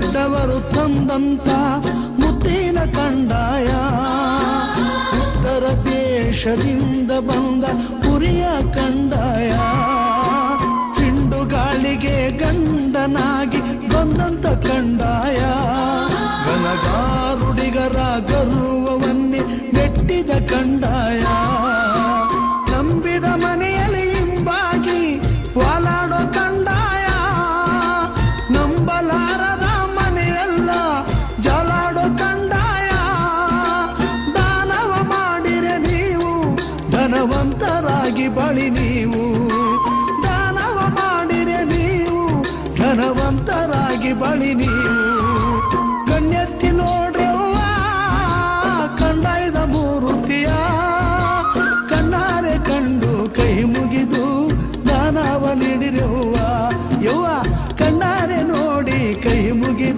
ದೊಡ್ಡವರು ತಂದಂತ ಮುತ್ತಿನ ಕಂಡಾಯ, ಉತ್ತರ ದೇಶದಿಂದ ಬಂದ ಪುರಿಯ ಕಂಡಾಯ, ಹಿಂಡು ಗಾಳಿಗೆ ಗಂಡನಾಗಿ ಬಂದಂತ ಕಂಡಾಯ, ಗನಗಾರುಡಿಗರ ಗರ್ವವನ್ನೇ ಮೆಟ್ಟಿದ ಕಂಡಾಯ, ನಂಬಿದ ಮನೆಯಲ್ಲಿ ಹಿಂಬಾಗಿ ವಾಲಾಡೋ ಕಂಡಾಯ, ನಂಬಲಾರದ ಮನೆಯಲ್ಲ ಜಲಾಡೋ ಕಂಡಾಯ, ದಾನವ ಮಾಡಿರೆ ನೀವು ಧನವಂತರಾಗಿ ಬಳಿ ನೀವು, ದಾನವ ಮಾಡಿರೆ ನೀವು ಧನವಂತರಾಗಿ ಬಳಿ ನೀವು. ಕಣ್ಣೆತ್ತಿ ನೋಡ್ರವ್ವ ಕಂಡಾಯದ ಮೂರುತಿಯ, ಕಣ್ಣಾರೆ ಕಂಡು ಕೈ ಮುಗಿದು ದಾನವ ನೀಡಿರವ್ವ, ಯವ್ವ ಕಣ್ಣಾರೆ ನೋಡಿ ಕೈ ಮುಗಿದು